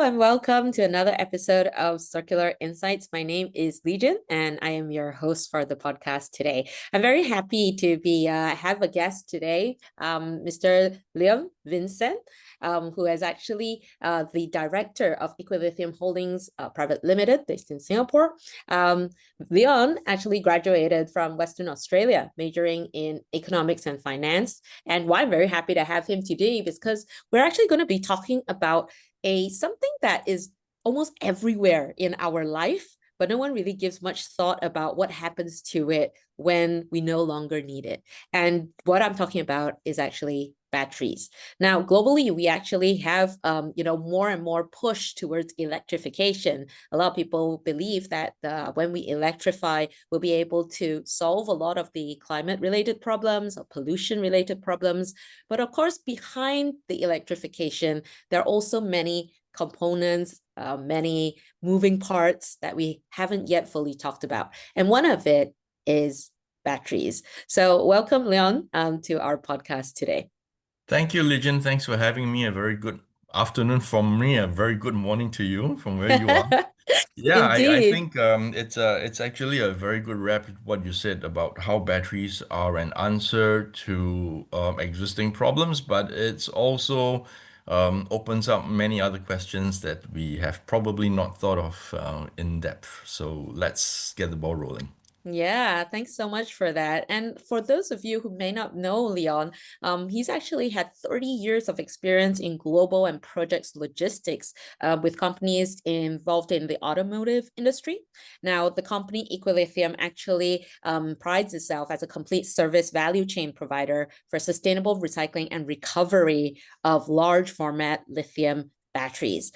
and welcome to another episode of Circular Insights. My name is Lijin, and I am your host for the podcast today. I'm very happy to be have a guest today, Mr. Leon Vin Sen, who is actually the director of Equalithium Holdings Private Limited, based in Singapore. Leon actually graduated from Western Australia, majoring in economics and finance. And why I'm very happy to have him today is because we're actually going to be talking about something that is almost everywhere in our life, but no one really gives much thought about what happens to it when we no longer need it. And what I'm talking about is actually batteries. Now, globally, we actually have, more and more push towards electrification. A lot of people believe that when we electrify, we'll be able to solve a lot of the climate-related problems or pollution-related problems. But of course, behind the electrification, there are also many components, many moving parts that we haven't yet fully talked about. And one of it is batteries. So welcome, Leon, to our podcast today. Thank you, Lijin. Thanks for having me. A very good afternoon from me. A very good morning to you from where you are. Yeah, I Indeed. think it's actually a very good wrap what you said about how batteries are an answer to existing problems, but it's also opens up many other questions that we have probably not thought of in depth. So let's get the ball rolling. Yeah, thanks so much for that. And for those of you who may not know Leon, he's actually had 30 years of experience in global and projects logistics with companies involved in the automotive industry. Now, the company Equalithium actually prides itself as a complete service value chain provider for sustainable recycling and recovery of large format lithium batteries.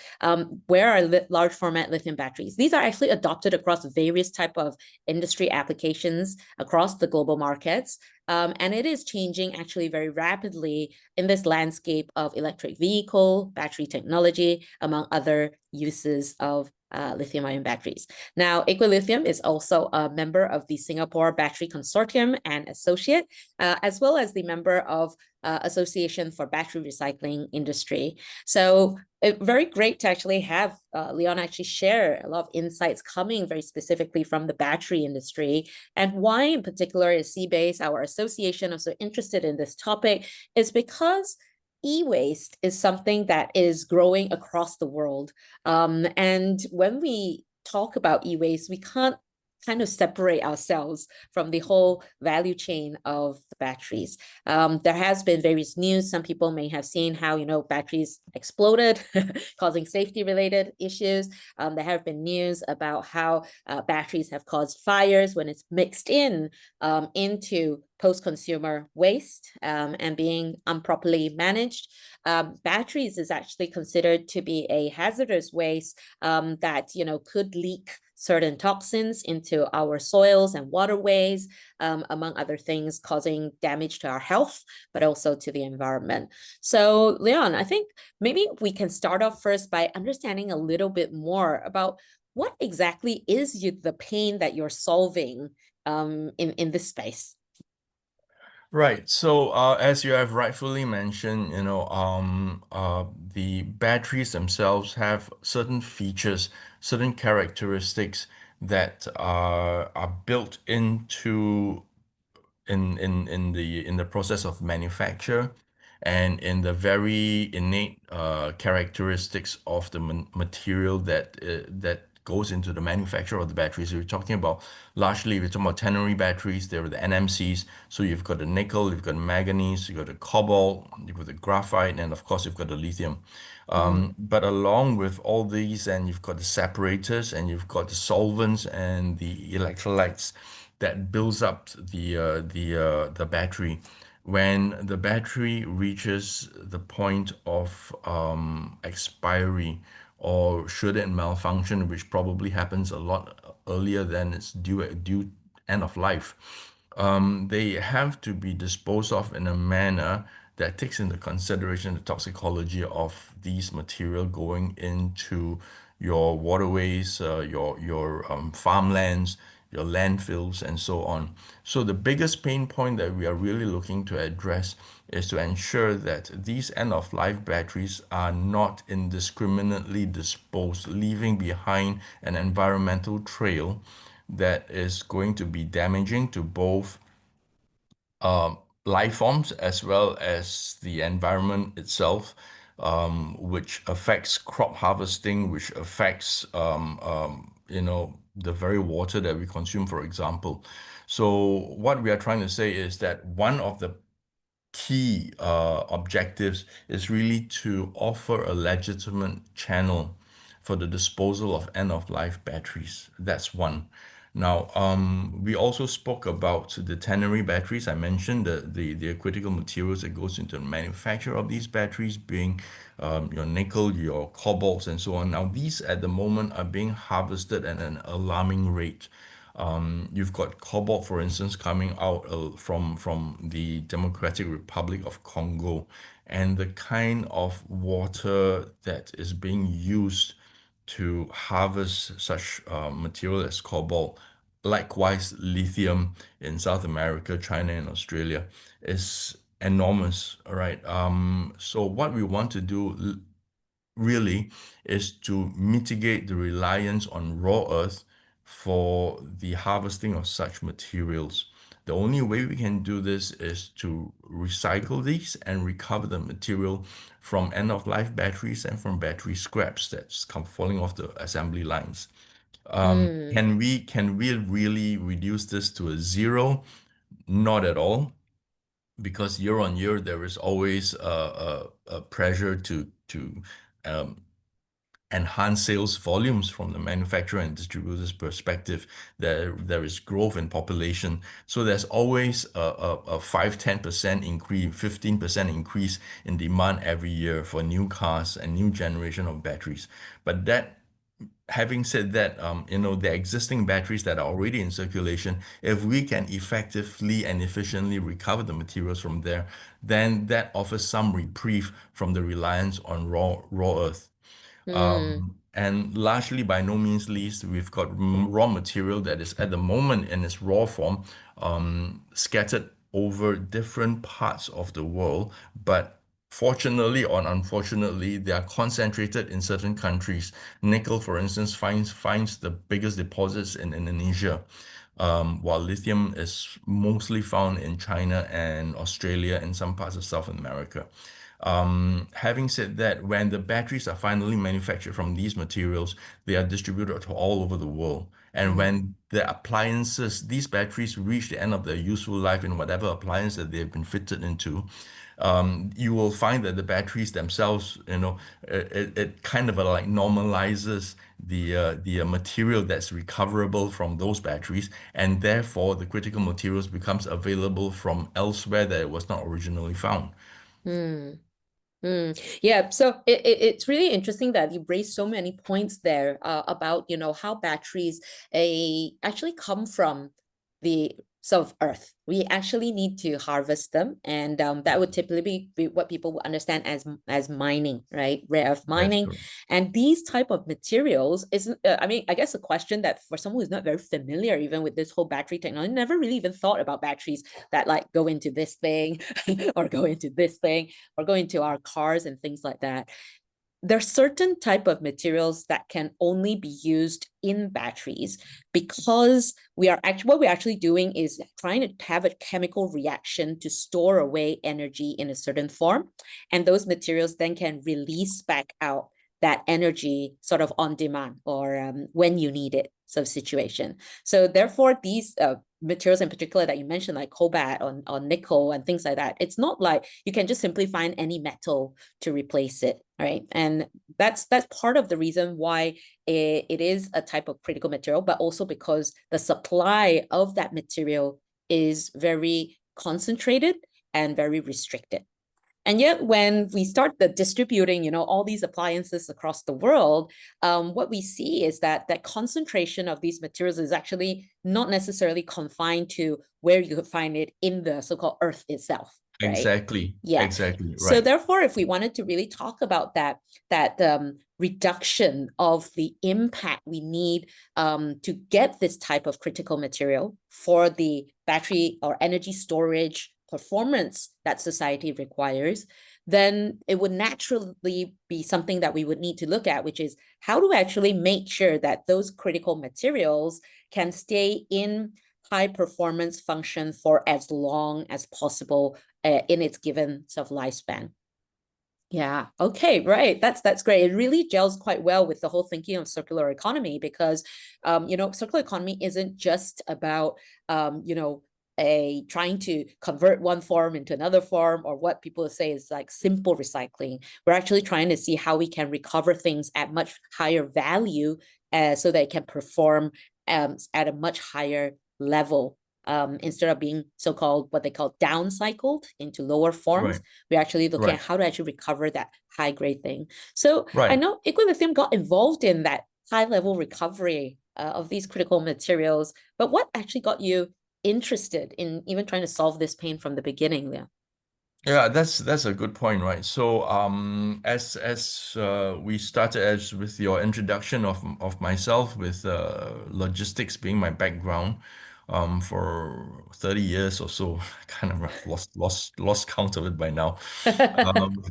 Where are large format lithium batteries? These are actually adopted across various type of industry applications across the global markets. And it is changing actually very rapidly in this landscape of electric vehicle, battery technology, among other uses of lithium-ion batteries. Now, Equilithium is also a member of the Singapore Battery Consortium and associate, as well as the member of Association for Battery Recycling Industry. So very great to actually have Leon actually share a lot of insights coming very specifically from the battery industry. And why in particular is Seabase, our association, also interested in this topic is because e-waste is something that is growing across the world. And when we talk about e-waste, we can't kind of separate ourselves from the whole value chain of the batteries. There has been various news. Some people may have seen how, batteries exploded, causing safety-related issues. There have been news about how batteries have caused fires when it's mixed into post-consumer waste and being improperly managed. Batteries is actually considered to be a hazardous waste that, could leak certain toxins into our soils and waterways, among other things, causing damage to our health, but also to the environment. So, Leon, I think maybe we can start off first by understanding a little bit more about what exactly is the pain that you're solving in this space. Right. So, as you have rightfully mentioned, the batteries themselves have certain features, certain characteristics that are built into in the process of manufacture and in the very innate characteristics of the material that goes into the manufacture of the batteries. We're talking about largely, we're talking about ternary batteries. There are the NMCs. So you've got the nickel, you've got manganese, you've got the cobalt, you've got the graphite, and of course you've got the lithium. But along with all these, and you've got the separators, and you've got the solvents and the electrolytes that builds up the battery. When the battery reaches the point of expiry, or should it malfunction, which probably happens a lot earlier than its due end of life, they have to be disposed of in a manner that takes into consideration the toxicology of these material going into your waterways, your farmlands, your landfills, and so on. So the biggest pain point that we are really looking to address is to ensure that these end-of-life batteries are not indiscriminately disposed, leaving behind an environmental trail that is going to be damaging to both life forms as well as the environment itself, which affects crop harvesting, which affects the very water that we consume, for example. So what we are trying to say is that one of the key objectives is really to offer a legitimate channel for the disposal of end-of-life batteries. That's one. Now, we also spoke about the ternary batteries. I mentioned the critical materials that goes into the manufacture of these batteries, being your nickel, your cobalts, and so on. Now, these at the moment are being harvested at an alarming rate. You've got cobalt, for instance, coming out from the Democratic Republic of Congo, and the kind of water that is being used to harvest such material as cobalt, likewise lithium in South America, China, and Australia, is enormous. All right. So what we want to do really is to mitigate the reliance on raw earth for the harvesting of such materials. The only way we can do this is to recycle these and recover the material from end-of-life batteries and from battery scraps that's come falling off the assembly lines. Mm, Can we really reduce this to a zero? Not at all, because year on year there is always a pressure to um, enhance sales volumes from the manufacturer and distributor's perspective. There is growth in population. So there's always a 5-10% increase, 15% increase in demand every year for new cars and new generation of batteries. But that having said that, the existing batteries that are already in circulation, if we can effectively and efficiently recover the materials from there, then that offers some reprieve from the reliance on raw earth. mm, And largely, by no means least, we've got raw material that is at the moment in its raw form, scattered over different parts of the world. But fortunately or unfortunately, they are concentrated in certain countries. Nickel, for instance, finds the biggest deposits in Indonesia, while lithium is mostly found in China and Australia and some parts of South America. Having said that, when the batteries are finally manufactured from these materials, they are distributed to all over the world. And mm, when the appliances, these batteries reach the end of their useful life in whatever appliance that they've been fitted into, you will find that the batteries themselves, it kind of like normalizes the material that's recoverable from those batteries, and therefore the critical materials becomes available from elsewhere that it was not originally found. mm. Yeah, so it's really interesting that you raised so many points there about, how batteries actually come from the sort of earth. We actually need to harvest them, and that would typically be what people would understand as mining, right? Rare earth That's mining. correct. And these type of materials isn't, I mean, I guess a question that for someone who's not very familiar even with this whole battery technology, never really even thought about batteries that like go into this thing or go into this thing or go into our cars and things like that. There's certain type of materials that can only be used in batteries because what we're actually doing is trying to have a chemical reaction to store away energy in a certain form, and those materials then can release back out that energy sort of on demand or when you need it sort of situation. So therefore these materials in particular that you mentioned, like cobalt or nickel and things like that, it's not like you can just simply find any metal to replace it, right? And that's part of the reason why it is a type of critical material, but also because the supply of that material is very concentrated and very restricted. And yet, when we start the distributing, all these appliances across the world, what we see is that that concentration of these materials is actually not necessarily confined to where you could find it in the so-called earth itself, right? Exactly, Yeah. exactly, So right. therefore, if we wanted to really talk about that reduction of the impact we need to get this type of critical material for the battery or energy storage performance that society requires, then it would naturally be something that we would need to look at, which is how to actually make sure that those critical materials can stay in high performance function for as long as possible in its given sort of lifespan. Yeah. Okay. Right. That's great. It really gels quite well with the whole thinking of circular economy because, circular economy isn't just about, a trying to convert one form into another form, or what people say is like simple recycling. We're actually trying to see how we can recover things at much higher value, so that it can perform at a much higher level. Instead of being so-called what they call downcycled into lower forms, Right. we're actually looking at Right. how to actually recover that high grade thing. So I Right. know Equilithium got involved in that high level recovery of these critical materials, but what actually got you interested in even trying to solve this pain from the beginning, Leon? Yeah, that's a good point, right? So, as we started as with your introduction of myself, with logistics being my background, for 30 years or so, I kind of have lost count of it by now. Um,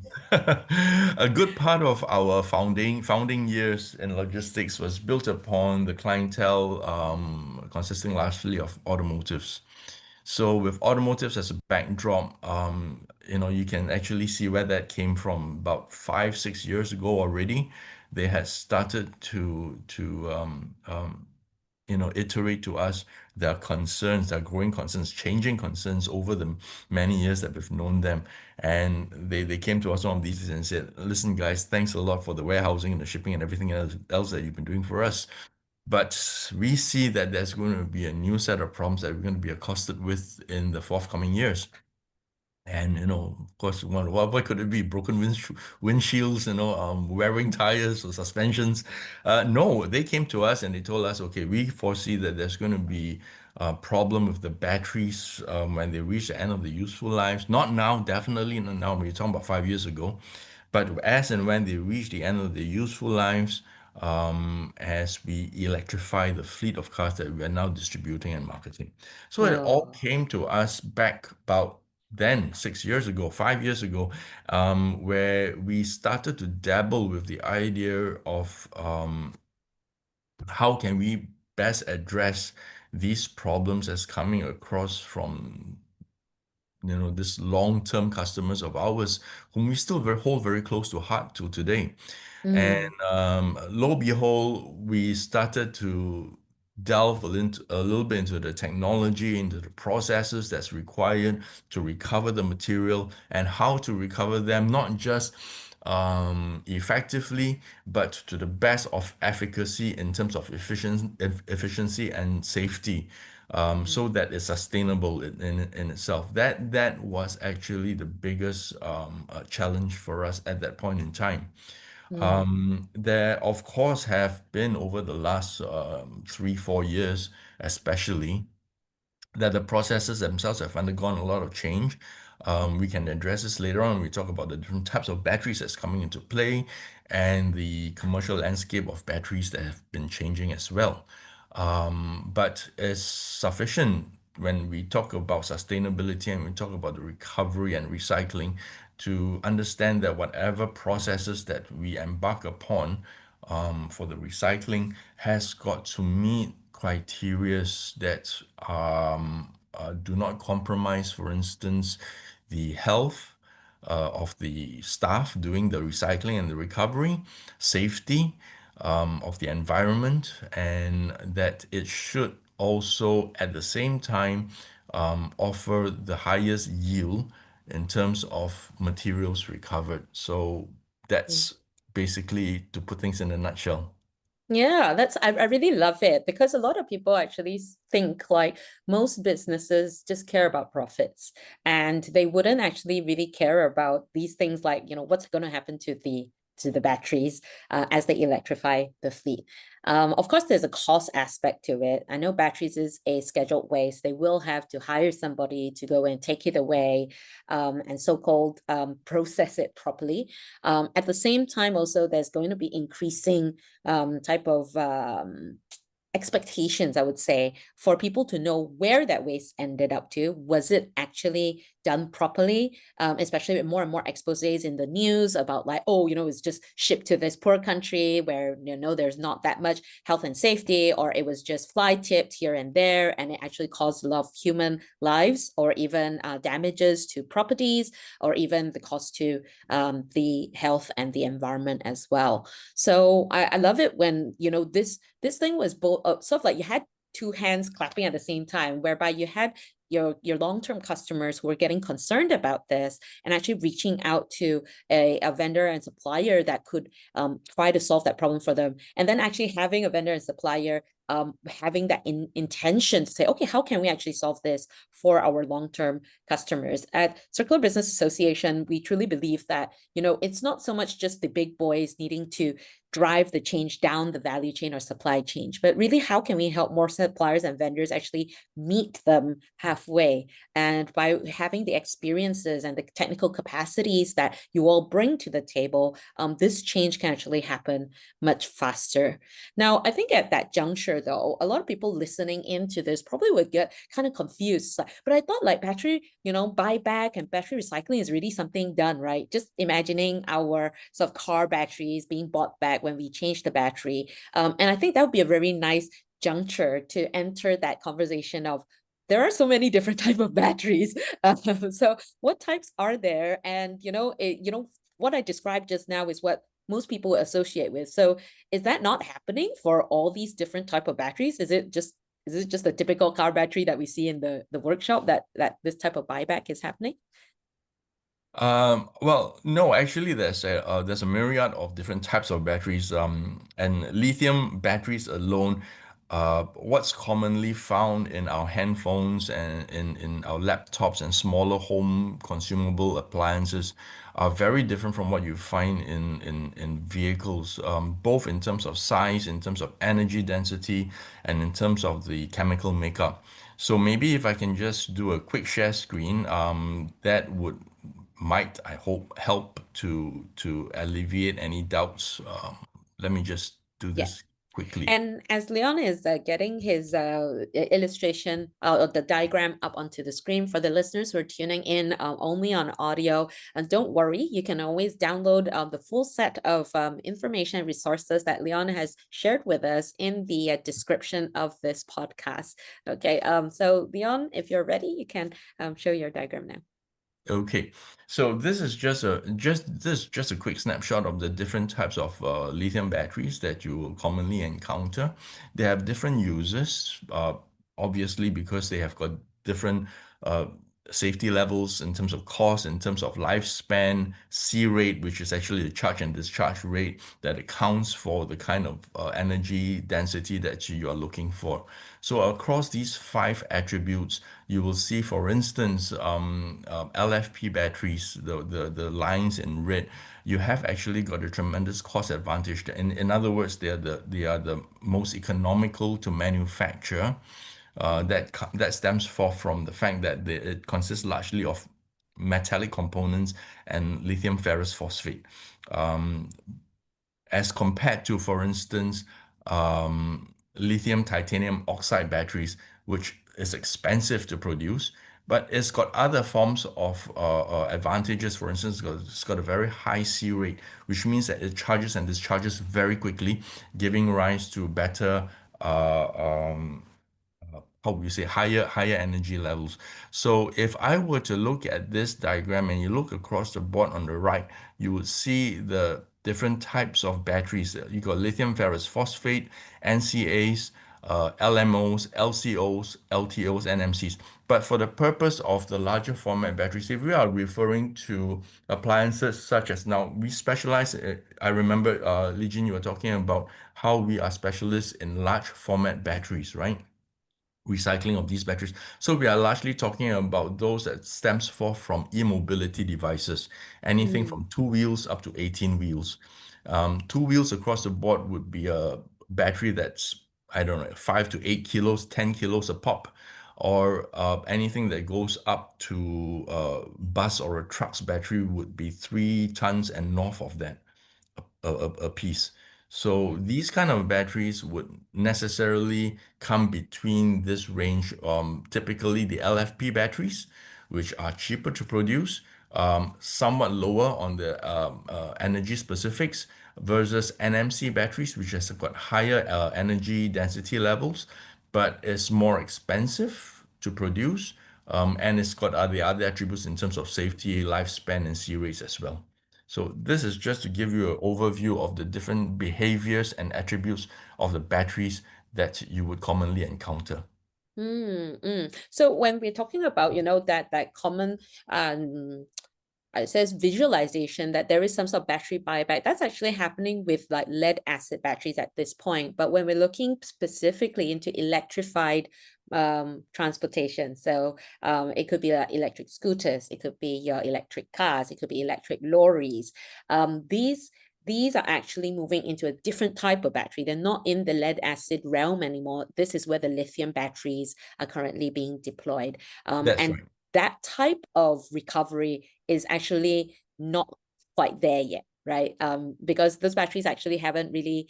a good part of our founding years in logistics was built upon the clientele, consisting largely of automotives. So with automotives as a backdrop, you can actually see where that came from. About 5, 6 years ago already, they had started to iterate to us their concerns, their growing concerns, changing concerns over the many years that we've known them. And they came to us one of these and said, listen, guys, thanks a lot for the warehousing and the shipping and everything else that you've been doing for us. But we see that there's going to be a new set of problems that we're going to be accosted with in the forthcoming years. And of course, what could it be? Broken windshields, wearing tires or suspensions. No, they came to us and they told us, okay, we foresee that there's going to be a problem with the batteries when they reach the end of the useful lives. Not now, definitely not now. We're talking about 5 years ago, but as and when they reach the end of their useful lives, as we electrify the fleet of cars that we are now distributing and marketing. So it all Oh, came to us back about then 6 years ago, 5 years ago, where we started to dabble with the idea of how can we best address these problems as coming across from this long-term customers of ours whom we still hold very close to heart to today. And mm, lo and behold, we started to delve a little bit into the technology, into the processes that's required to recover the material and how to recover them, not just effectively, but to the best of efficacy in terms of efficiency and safety, so that it's sustainable in itself. That was actually the biggest challenge for us at that point in time. mm, There, of course, have been over the last 3, 4 years, especially, that the processes themselves have undergone a lot of change. We can address this later on when we talk about the different types of batteries that's coming into play and the commercial landscape of batteries that have been changing as well. But it's sufficient when we talk about sustainability and we talk about the recovery and recycling to understand that whatever processes that we embark upon for the recycling has got to meet criteria that do not compromise, for instance, the health of the staff doing the recycling and the recovery, safety of the environment, and that it should also at the same time offer the highest yield in terms of materials recovered. So mm. that's basically to put things in a nutshell. Yeah, I really love it because a lot of people actually think like most businesses just care about profits and they wouldn't actually really care about these things like, what's going to happen to the batteries as they electrify the fleet. Of course, there's a cost aspect to it. I know batteries is a scheduled waste. They will have to hire somebody to go and take it away and so-called process it properly. At the same time, also, there's going to be increasing type of expectations, I would say, for people to know where that waste ended up to. Was it actually done properly? Especially with more and more exposés in the news about like, oh, it's just shipped to this poor country where, there's not that much health and safety, or it was just fly tipped here and there, and it actually caused a lot of human lives, or even damages to properties, or even the cost to the health and the environment as well. So I love it when, this thing was both sort of like you had two hands clapping at the same time, whereby you had your long-term customers who were getting concerned about this and actually reaching out to a vendor and supplier that could try to solve that problem for them. And then actually having a vendor and supplier having that intention to say, okay, how can we actually solve this for our long-term customers? At Circular Business Association, we truly believe that, it's not so much just the big boys needing to drive the change down the value chain or supply chain, but really how can we help more suppliers and vendors actually meet them halfway? And by having the experiences and the technical capacities that you all bring to the table, this change can actually happen much faster. Now, I think at that juncture, though, a lot of people listening into this probably would get kind of confused. But I thought like battery, buyback and battery recycling is really something done, right? Just imagining our sort of car batteries being bought back when we change the battery. And I think that would be a very nice juncture to enter that conversation of there are so many different type of batteries. So what types are there? And what I described just now is what most people associate with. So is that not happening for all these different type of batteries? Is it just a typical car battery that we see in the workshop that this type of buyback is happening? Well, no, actually, there's a myriad of different types of batteries. And lithium batteries alone, what's commonly found in our handphones and in our laptops and smaller home consumable appliances are very different from what you find in vehicles, both in terms of size, in terms of energy density, and in terms of the chemical makeup. So maybe if I can just do a quick share screen, that would might, I hope, help to alleviate any doubts. Let me just do Yeah. this quickly. And as Leon is getting his illustration or the diagram up onto the screen for the listeners who are tuning in only on audio, and don't worry, you can always download the full set of information and resources that Leon has shared with us in the description of this podcast. Okay, so Leon, if you're ready, you can show your diagram now. Okay, so this is just a quick snapshot of the different types of lithium batteries that you will commonly encounter. They have different uses, obviously because they have got different uh, safety levels in terms of cost, in terms of lifespan, C rate, which is actually the charge and discharge rate that accounts for the kind of energy density that you are looking for. So across these five attributes, you will see, for instance, LFP batteries, the lines in red, you have actually got a tremendous cost advantage. In other words, they are the most economical to manufacture. That stems forth from the fact that it consists largely of metallic components and lithium ferrous phosphate. Um, as compared to, for instance, lithium titanium oxide batteries, which is expensive to produce, but it's got other forms of advantages. For instance, it's got a very high C rate, which means that it charges and discharges very quickly, giving rise to better how would you say, higher energy levels. So if I were to look at this diagram and you look across the board on the right, you would see the different types of batteries. You got lithium ferrous phosphate, NCAs, LMOs, LCOs, LTOs, and MCs. But for the purpose of the larger format batteries, if we are referring to appliances such as, now we specialize, I remember, Lijin, you were talking about how we are specialists in large format batteries, right? Recycling of these batteries. So we are largely talking about those that stems forth from e-mobility devices, anything Mm. from 2 wheels up to 18 wheels. 2 wheels across the board would be a battery that's, I don't know, 5 to 8 kilos, 10 kilos a pop, or anything that goes up to a bus or a truck's battery would be 3 tons and north of that a piece. So these kind of batteries would necessarily come between this range, typically the LFP batteries, which are cheaper to produce, somewhat lower on the energy specifics versus NMC batteries, which has got higher energy density levels, but is more expensive to produce, and it's got the other attributes in terms of safety, lifespan, and C-rates as well. So this is just to give you an overview of the different behaviors and attributes of the batteries that you would commonly encounter. So when we're talking about, that common it says visualization that there is some sort of battery buyback, that's actually happening with like lead acid batteries at this point. But when we're looking specifically into electrified transportation, so it could be electric scooters, it could be your electric cars, it could be electric lorries. These are actually moving into a different type of battery. They're not in the lead acid realm anymore. This is where the lithium batteries are currently being deployed. That's And right. that type of recovery is actually not quite there yet, right? Because those batteries actually haven't really,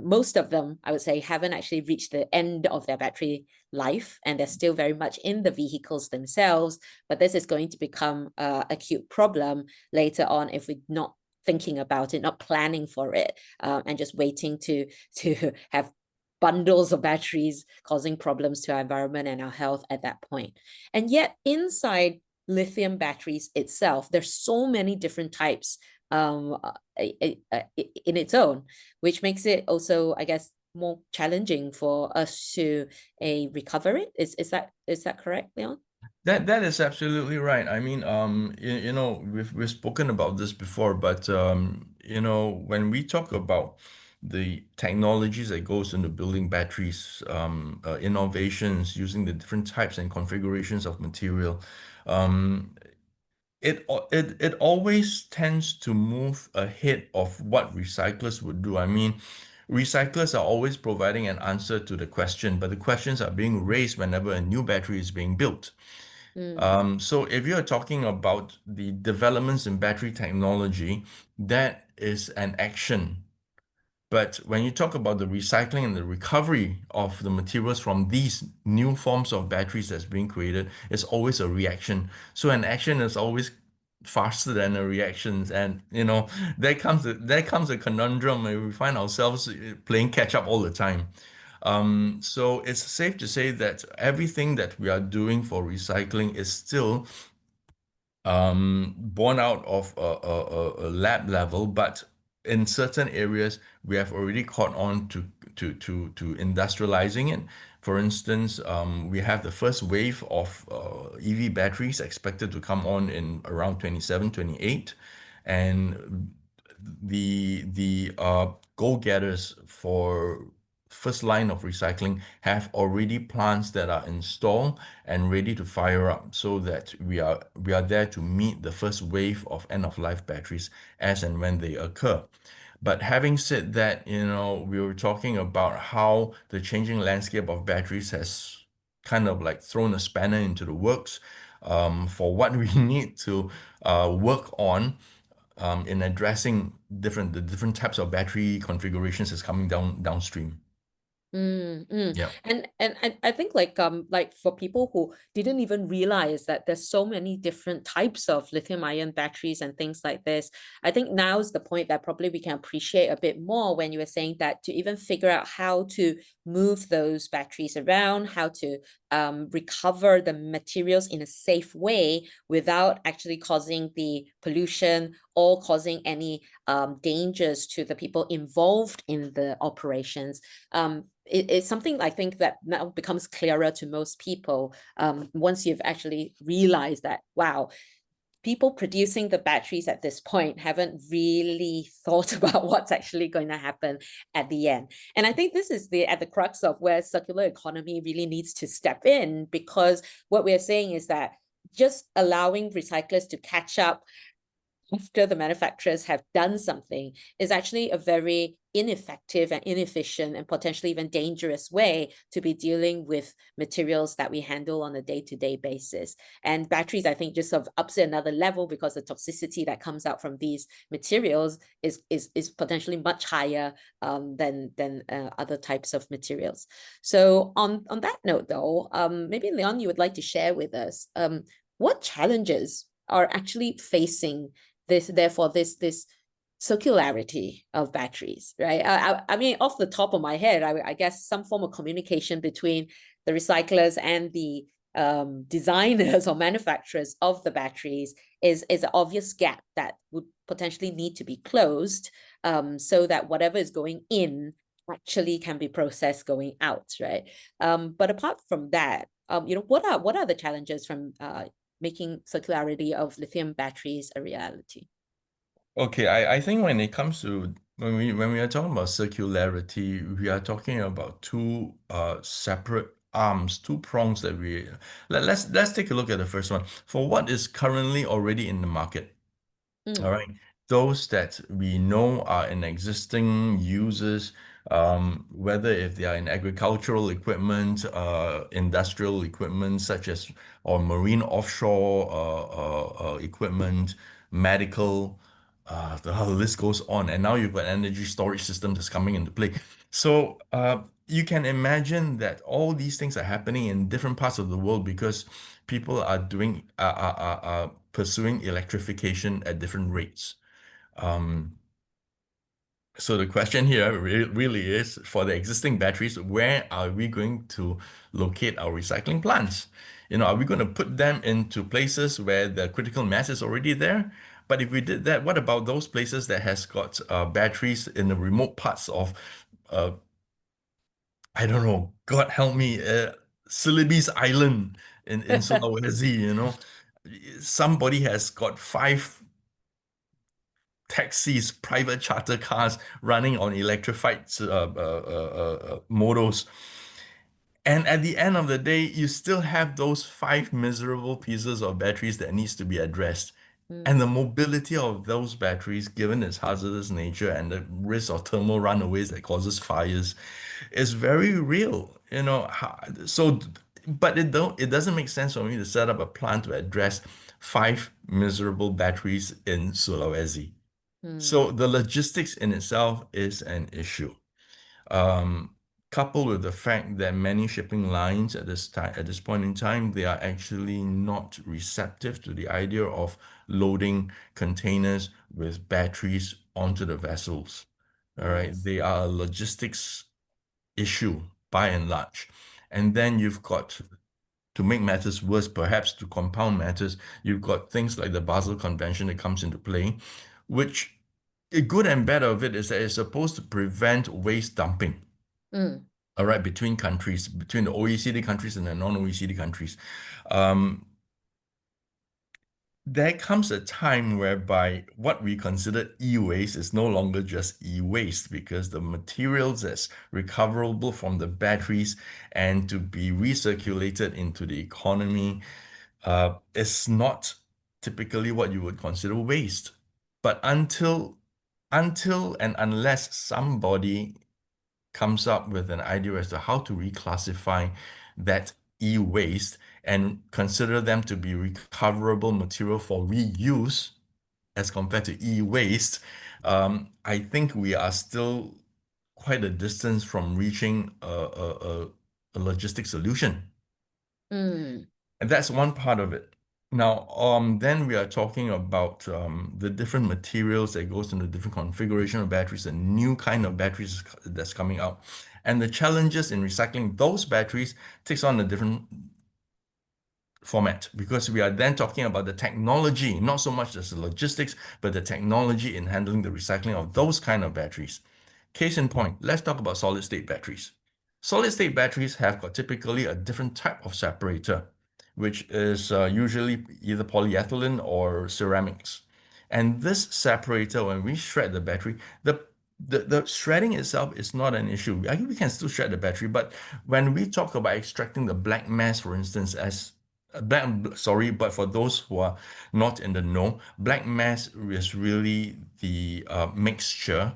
most of them, I would say, haven't actually reached the end of their battery life, and they're still very much in the vehicles themselves. But this is going to become an acute problem later on if we're not thinking about it, not planning for it, and just waiting to have bundles of batteries causing problems to our environment and our health at that point. And yet inside lithium batteries itself, there's so many different types in its own, which makes it also, I guess, more challenging for us to recover it. Is that correct, Leon? That is absolutely right. I mean, we've spoken about this before, but when we talk about the technologies that goes into building batteries, innovations using the different types and configurations of material, um, it always tends to move ahead of what recyclers would do. I mean, recyclers are always providing an answer to the question, but the questions are being raised whenever a new battery is being built. Mm. So if you're talking about the developments in battery technology, that is an action. But when you talk about the recycling and the recovery of the materials from these new forms of batteries that's being created, it's always a reaction. So an action is always faster than a reaction. And there comes a conundrum where we find ourselves playing catch up all the time. So it's safe to say that everything that we are doing for recycling is still born out of a lab level, but in certain areas we have already caught on to industrializing it. For instance, we have the first wave of EV batteries expected to come on in around 27, 28, and the go-getters for first line of recycling have already plants that are installed and ready to fire up, so that we are there to meet the first wave of end of life batteries as and when they occur. But having said that, we were talking about how the changing landscape of batteries has kind of like thrown a spanner into the works, for what we need to work on, in addressing the different types of battery configurations is coming downstream. Yeah. And I think like for people who didn't even realize that there's so many different types of lithium ion batteries and things like this, I think now is the point that probably we can appreciate a bit more when you were saying that to even figure out how to move those batteries around, how to recover the materials in a safe way without actually causing the pollution or causing any dangers to the people involved in the operations. It's something I think that now becomes clearer to most people once you've actually realized that, wow, people producing the batteries at this point haven't really thought about what's actually going to happen at the end. And I think this is at the crux of where circular economy really needs to step in, because what we're saying is that just allowing recyclers to catch up after the manufacturers have done something is actually a very ineffective and inefficient and potentially even dangerous way to be dealing with materials that we handle on a day-to-day basis. And batteries, I think, just sort of ups it another level because the toxicity that comes out from these materials is potentially much higher than other types of materials. So on that note, though, maybe Leon, you would like to share with us what challenges are actually facing this circularity of batteries, right? I mean, off the top of my head, I guess some form of communication between the recyclers and the designers or manufacturers of the batteries is an obvious gap that would potentially need to be closed, so that whatever is going in actually can be processed going out, right? But apart from that, what are the challenges from making circularity of lithium batteries a reality? Okay, I think when it comes to when we are talking about circularity, we are talking about two separate arms, two prongs that let's take a look at the first one. For what is currently already in the market. All Mm, right. Those that we know are in existing uses, whether if they are in agricultural equipment, industrial equipment, such as or marine offshore equipment, medical, the whole list goes on. And now you've got energy storage system that's coming into play. So you can imagine that all these things are happening in different parts of the world because people are doing are pursuing electrification at different rates. Um, so the question here really is for the existing batteries, where are we going to locate our recycling plants? Are we going to put them into places where the critical mass is already there? But if we did that, what about those places that has got batteries in the remote parts of uh, I don't know, God help me, Celebes Island in Sulawesi, somebody has got 5 taxis, private charter cars running on electrified models. And at the end of the day, you still have those 5 miserable pieces of batteries that needs to be addressed. And the mm, mobility of those batteries, given its hazardous nature and the risk of thermal runaways that causes fires, is very real. So, but it doesn't make sense for me to set up a plant to address 5 miserable batteries in Sulawesi. So mm, the logistics in itself is an issue. Um, Coupled with the fact that many shipping lines at this point in time, they are actually not receptive to the idea of loading containers with batteries onto the vessels. All right, yes. they are a logistics issue by and large. And then you've got, to make matters worse, perhaps to compound matters, you've got things like the Basel Convention that comes into play, which the good and bad of it is that it's supposed to prevent waste dumping, Mm, all right, between countries, between the OECD countries and the non-OECD countries. Um, there comes a time whereby what we consider e-waste is no longer just e-waste because the materials that's recoverable from the batteries and to be recirculated into the economy is not typically what you would consider waste. But until and unless somebody comes up with an idea as to how to reclassify that e-waste and consider them to be recoverable material for reuse as compared to e-waste, I think we are still quite a distance from reaching a logistic solution. mm, And that's one part of it. Now, then we are talking about the different materials that goes into different configuration of batteries, a new kind of batteries that's coming out. And the challenges in recycling those batteries takes on a different format because we are then talking about the technology, not so much as the logistics, but the technology in handling the recycling of those kind of batteries. Case in point, let's talk about solid state batteries. Solid state batteries have got typically a different type of separator, which is usually either polyethylene or ceramics. And this separator, when we shred the battery, the shredding itself is not an issue. We can still shred the battery, but when we talk about extracting the black mass, for instance, as sorry, but for those who are not in the know, black mass is really the mixture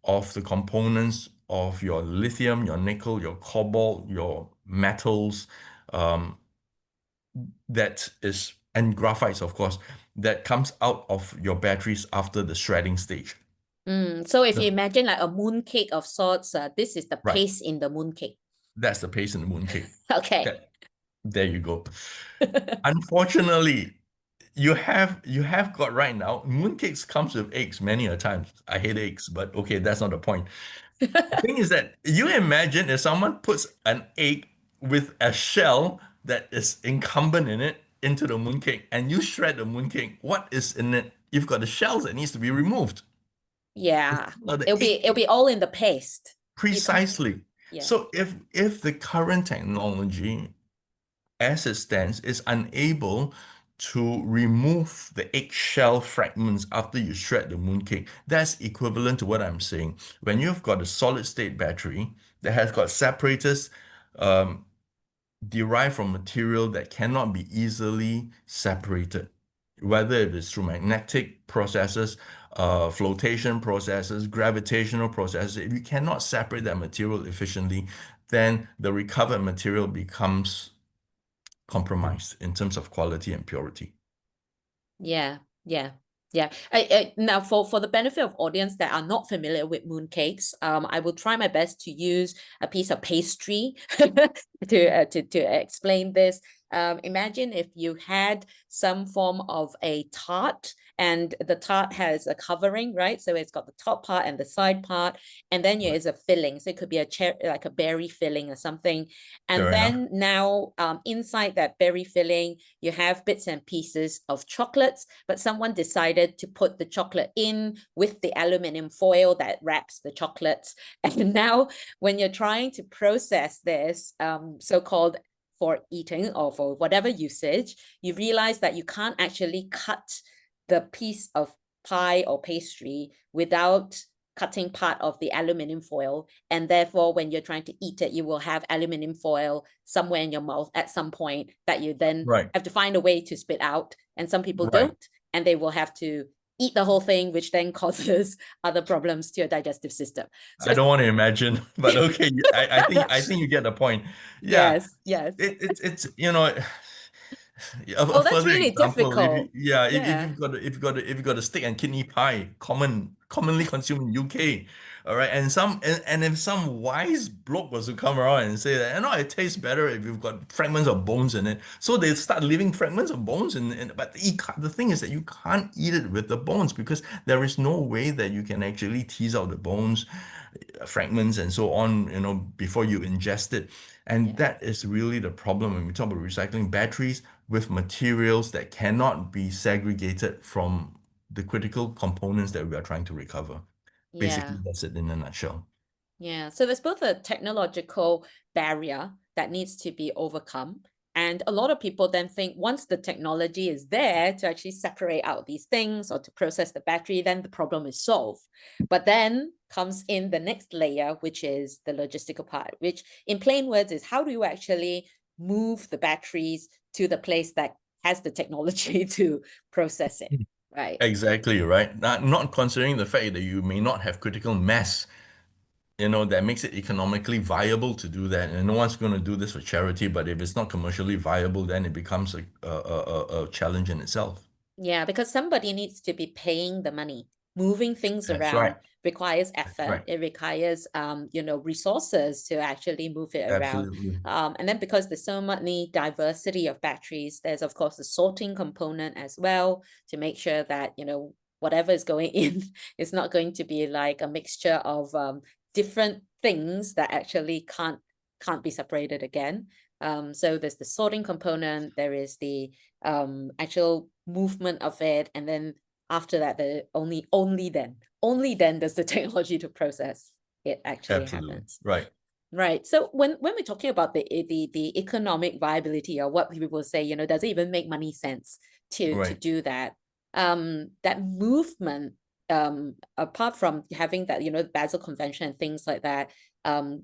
of the components of your lithium, your nickel, your cobalt, your metals, um, and graphites, of course, that comes out of your batteries after the shredding stage. So if you The- imagine like a mooncake of sorts, this is the right. paste in the mooncake. That's the paste in the mooncake. Okay. That, there you go. Unfortunately, you have got right now, mooncakes comes with eggs many a times. I hate eggs, but okay, that's not the point. The thing is that you imagine if someone puts an egg with a shell that is incumbent in it into the mooncake and you shred the mooncake, what is in it? You've got the shells that needs to be removed. Yeah. Now the egg It'll be all in the paste. You can't. precisely. Yeah. So if the current technology as it stands is unable to remove the eggshell fragments after you shred the mooncake, that's equivalent to what I'm saying. When you've got a solid state battery that has got separators um, derived from material that cannot be easily separated, whether it is through magnetic processes, flotation processes, gravitational processes, if you cannot separate that material efficiently, then the recovered material becomes compromised in terms of quality and purity. Yeah, yeah, yeah. Now for the benefit of audience that are not familiar with mooncakes, I will try my best to use a piece of pastry to explain this. Imagine if you had some form of a tart, and the tart has a covering, right? So it's got the top part and the side part, and then there Right. is a filling. So it could be like a berry filling or something. And Fair enough. then now inside that berry filling, you have bits and pieces of chocolates, but someone decided to put the chocolate in with the aluminum foil that wraps the chocolates. And now when you're trying to process this so-called for eating or for whatever usage, you realize that you can't actually cut the piece of pie or pastry without cutting part of the aluminum foil. And therefore, when you're trying to eat it, you will have aluminum foil somewhere in your mouth at some point that you then Right. have to find a way to spit out. And some people Right. don't, and they will have to eat the whole thing, which then causes other problems to your digestive system. So I don't want to imagine, but okay, I think you get the point. Yeah, yes, yes. it's a Oh, that's further really example. If you difficult. yeah, if Yeah. you've got a steak and kidney pie, commonly consumed in UK, all right, and if some wise bloke was to come around and say that, it tastes better if you've got fragments of bones in it, so they start leaving fragments of bones but the thing is that you can't eat it with the bones because there is no way that you can actually tease out the bones, fragments and so on, before you ingest it. And Yeah. that is really the problem when we talk about recycling batteries with materials that cannot be segregated from the critical components that we are trying to recover. Basically, Yeah. that's it in a nutshell. Yeah, so there's both a technological barrier that needs to be overcome. And a lot of people then think once the technology is there to actually separate out these things or to process the battery, then the problem is solved. But then comes in the next layer, which is the logistical part, which in plain words is how do you actually move the batteries to the place that has the technology to process it, right? Exactly, right. Not considering the fact that you may not have critical mass, that makes it economically viable to do that. And no one's going to do this for charity, but if it's not commercially viable, then it becomes a challenge in itself. Yeah, because somebody needs to be paying the money. Moving things That's around right. requires That's effort. right. It requires resources to actually move it around. Absolutely. And then because there's so many diversity of batteries, there's of course the sorting component as well to make sure that whatever is going in is not going to be like a mixture of different things that actually can't be separated again. So there's the sorting component, there is the actual movement of it, and then after that, the only then does the technology to process it actually Absolutely. happens. Right. Right. So when we're talking about the economic viability, or what people say, does it even make money sense to Right. do that? That movement, apart from having that, the Basel Convention and things like that,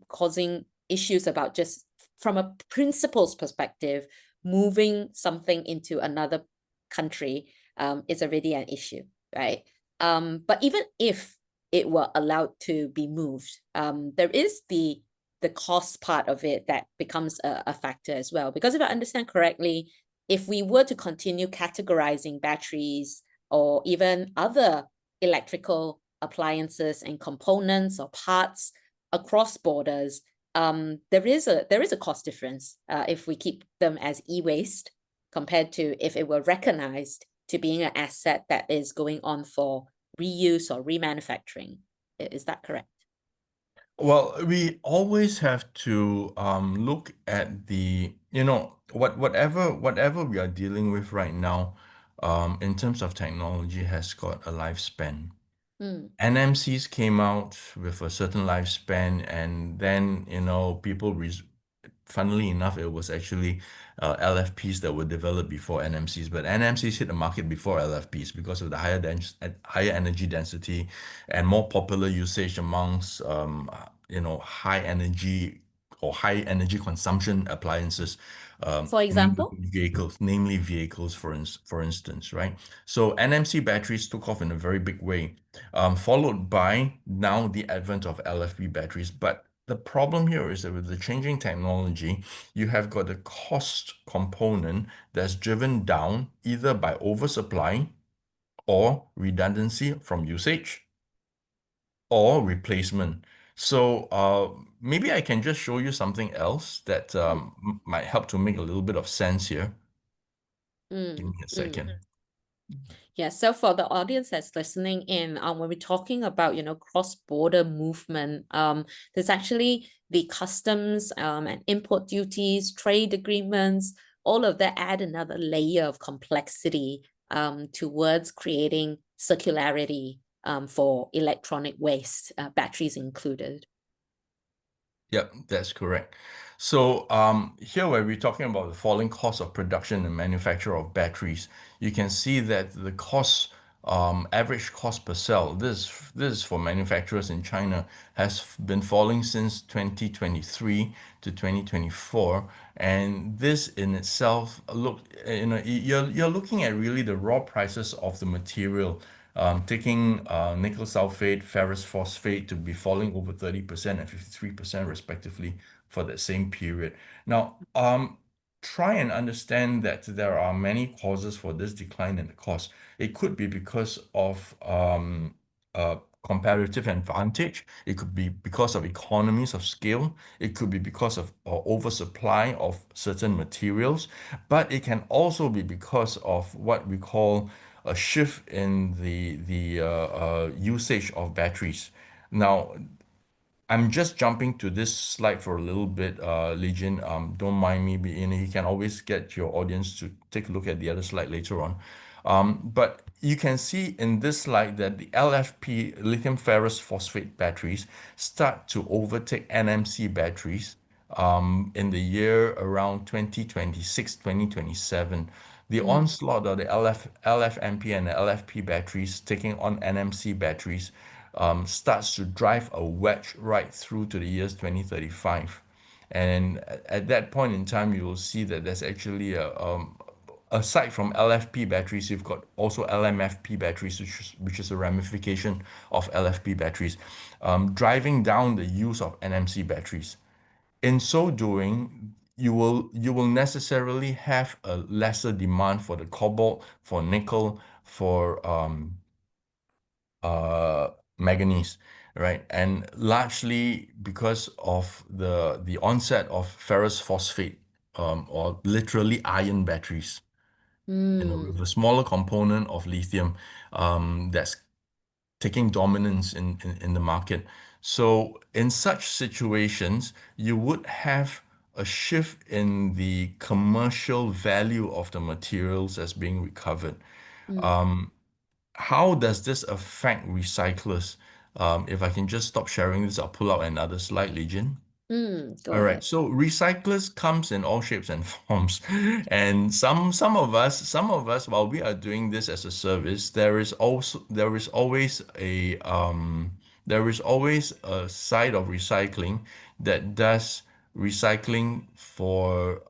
causing issues about just from a principles perspective, moving something into another country is already an issue, right? But even if it were allowed to be moved. There is the cost part of it that becomes a factor as well. Because if I understand correctly, if we were to continue categorizing batteries or even other electrical appliances and components or parts across borders, there is a cost difference if we keep them as e-waste compared to if it were recognized to being an asset that is going on for reuse or remanufacturing. Is that correct? Well, we always have to look at whatever we are dealing with right now, in terms of technology has got a lifespan. Mm. NMCs came out with a certain lifespan, and then people funnily enough, it was actually LFPs that were developed before NMCs, but NMCs hit the market before LFPs because of the higher energy density and more popular usage amongst high energy or high energy consumption appliances, For example? namely vehicles, for instance, right? So NMC batteries took off in a very big way, followed by now the advent of LFP batteries. But the problem here is that with the changing technology, you have got a cost component that's driven down either by oversupply or redundancy from usage or replacement. So maybe I can just show you something else that might help to make a little bit of sense here. Give Mm, me a mm. second. Yeah, so for the audience that's listening in, when we're talking about, cross-border movement, there's actually the customs and import duties, trade agreements, all of that add another layer of complexity towards creating circularity for electronic waste, batteries included. Yep, that's correct. So here where we're talking about the falling cost of production and manufacture of batteries, you can see that the cost, average cost per cell, this is for manufacturers in China, has been falling since 2023 to 2024. And this in itself, you're looking at really the raw prices of the material, taking nickel sulfate, ferrous phosphate to be falling over 30% and 53% respectively for that same period. Now, try and understand that there are many causes for this decline in the cost. It could be because of comparative advantage. It could be because of economies of scale. It could be because of oversupply of certain materials, but it can also be because of what we call a shift in the usage of batteries. Now, I'm just jumping to this slide for a little bit, Lijin. Don't mind me. You can always get your audience to take a look at the other slide later on. But you can see in this slide that the LFP, lithium ferrous phosphate batteries, start to overtake NMC batteries in the year around 2026, 2027. The Mm, onslaught of the LFMP and the LFP batteries taking on NMC batteries starts to drive a wedge right through to the years 2035. And at that point in time, you will see that there's actually aside from LFP batteries, you've got also LMFP batteries, which is a ramification of LFP batteries, driving down the use of NMC batteries. In so doing, you will necessarily have a lesser demand for the cobalt, for nickel, for manganese, right? And largely because of the onset of ferrous phosphate, or literally iron batteries, with mm, a smaller component of lithium, that's taking dominance in the market. So in such situations, you would have a shift in the commercial value of the materials as being recovered. mm, How does this affect recyclers? If I can just stop sharing this, I'll pull out another slide, Legion. go All right, ahead. so recyclers comes in all shapes and forms, and some of us, while we are doing this as a service, there is always a side of recycling that does recycling for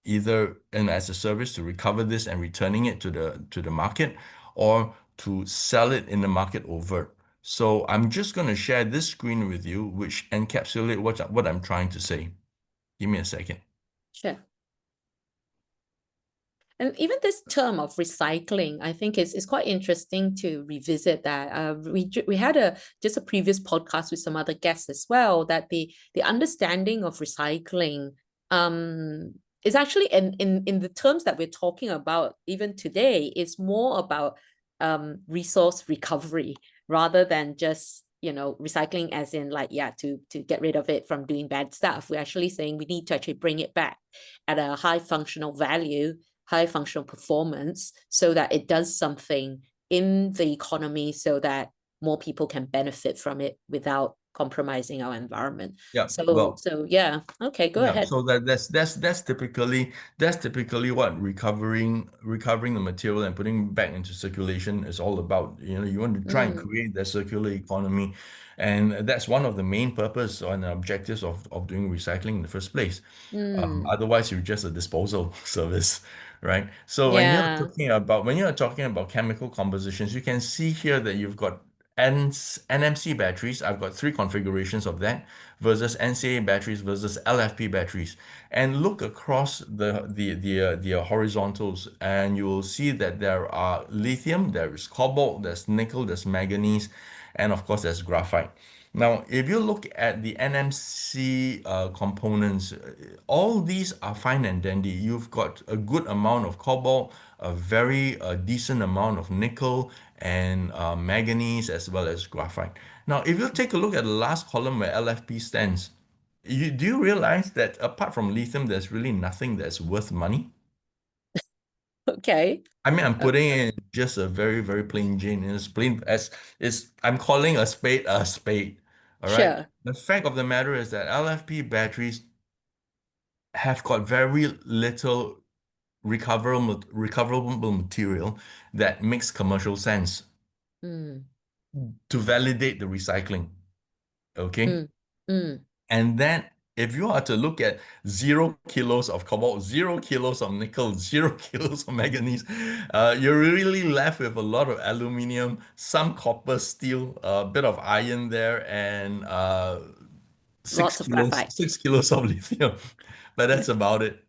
either and as a service to recover this and returning it to the market, or to sell it in the market overt. So I'm just going to share this screen with you, which encapsulate what I'm trying to say. Give me a second. Sure. And even this term of recycling, I think is quite interesting to revisit that. We had a previous podcast with some other guests as well, that the understanding of recycling is actually in the terms that we're talking about even today, is more about resource recovery rather than just recycling as in like, yeah, to get rid of it from doing bad stuff. We're actually saying we need to actually bring it back at a high functional value, high functional performance, so that it does something in the economy so that more people can benefit from it without compromising our environment. Yeah, So well, yeah, okay, go yeah, ahead. so that's typically what recovering the material and putting back into circulation is all about. You know, you want to try and Mm, create that circular economy, and that's one of the main purpose and objectives of doing recycling in the first place. mm, Otherwise, you're just a disposal service, right? So yeah. when you're talking about chemical compositions, you can see here that you've got NMC batteries. I've got three configurations of that versus NCA batteries versus LFP batteries. And look across the horizontals, and you will see that there are lithium, there is cobalt, there's nickel, there's manganese, and of course there's graphite. Now, if you look at the NMC components, all these are fine and dandy. You've got a good amount of cobalt, a very decent amount of nickel, and manganese as well as graphite. Now, if you take a look at the last column where LFP stands, do you realize that apart from lithium, there's really nothing that's worth money? Okay. I mean, I'm putting in just a very, very plain Jane. It's plain as is. I'm calling a spade a spade. All right. Sure. The fact of the matter is that LFP batteries have got very little recoverable material that makes commercial sense Mm, to validate the recycling. Okay. mm, mm. And then if you are to look at 0 kilos of cobalt, 0 kilos of nickel, 0 kilos of manganese, you're really left with a lot of aluminum, some copper, steel, a bit of iron there, and six Lots of kilos, graphite. 6 kilos of lithium. But Yeah. that's about it.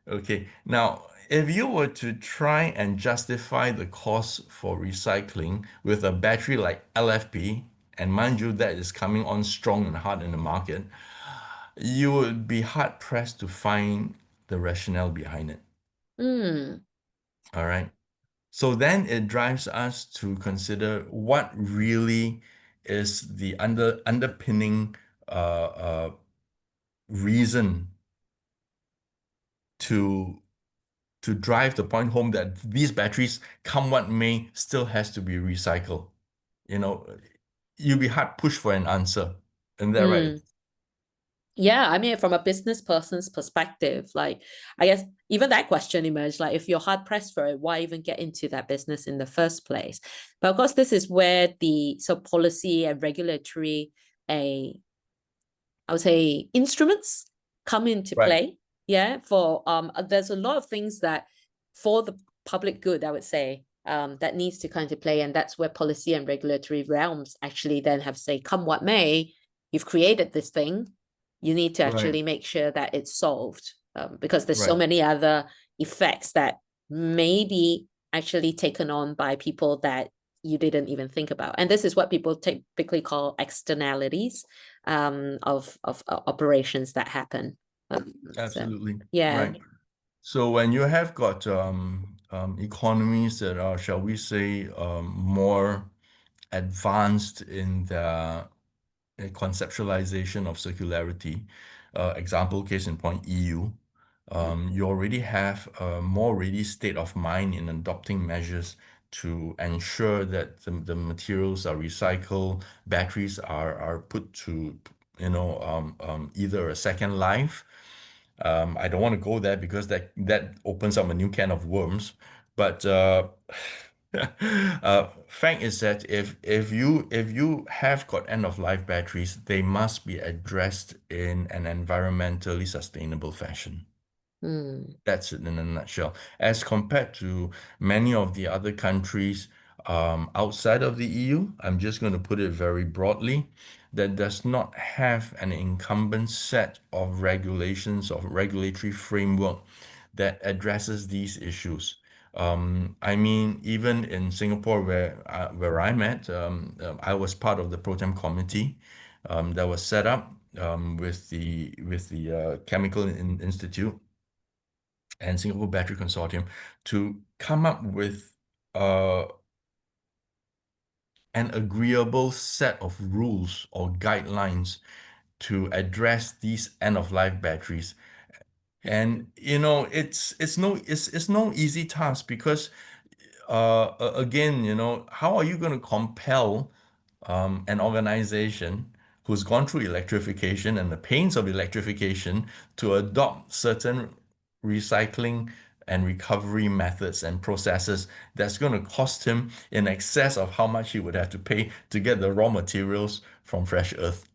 Okay. Now, if you were to try and justify the cost for recycling with a battery like LFP, and mind you, that is coming on strong and hard in the market, you would be hard pressed to find the rationale behind it. Mm, All right. So then it drives us to consider what really is the underpinning reason to drive the point home that these batteries, come what may, still has to be recycled. You know, you'll be hard pushed for an answer. Isn't that right? mm. Yeah, I mean, from a business person's perspective, like, I guess even that question emerged, like, if you're hard pressed for it, why even get into that business in the first place? But of course, this is where the policy and regulatory, a I would say, instruments come into Right. play. Yeah, for there's a lot of things that for the public good, I would say, that needs to come into play, and that's where policy and regulatory realms actually then have to say, come what may, you've created this thing, you need to Right. actually make sure that it's solved, because there's so Right. many other effects that may be actually taken on by people that you didn't even think about. And this is what people typically call externalities, of operations that happen. So Absolutely. yeah. Right. So when you have got economies that are, shall we say, more advanced in the conceptualization of circularity, example, case in point, EU, you already have a more ready state of mind in adopting measures to ensure that the materials are recycled, batteries are put to, either a second life. I don't want to go there because that opens up a new can of worms. But fact is that if you have got end of life batteries, they must be addressed in an environmentally sustainable fashion. Mm, That's it in a nutshell. As compared to many of the other countries, outside of the EU, I'm just going to put it very broadly, that does not have an incumbent set of regulations or regulatory framework that addresses these issues. I mean, even in Singapore, where I'm at, I was part of the Pro-Tem committee that was set up with the Chemical Institute and Singapore Battery Consortium to come up with uh, an agreeable set of rules or guidelines to address these end-of-life batteries. And it's no easy task because again, how are you going to compel an organization who's gone through electrification and the pains of electrification to adopt certain recycling and recovery methods and processes that's going to cost him in excess of how much he would have to pay to get the raw materials from fresh earth?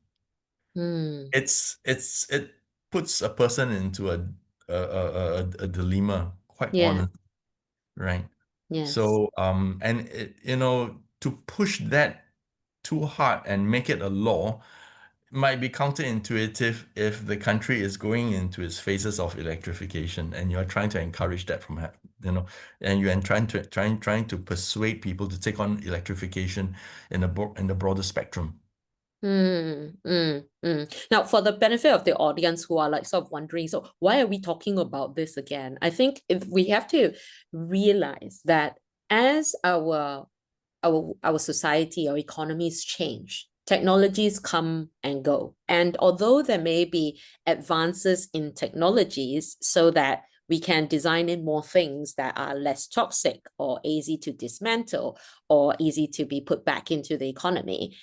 Hmm. It puts a person into a dilemma, quite Yeah. honest, right? Yes. So and to push that too hard and make it a law might be counterintuitive if the country is going into its phases of electrification and you're trying to encourage that from and you're trying to persuade people to take on electrification in the broader spectrum. Now, for the benefit of the audience who are like sort of wondering, so why are we talking about this again? I think if we have to realize that as our society, our economies change, technologies come and go. And although there may be advances in technologies so that we can design in more things that are less toxic or easy to dismantle or easy to be put back into the economy,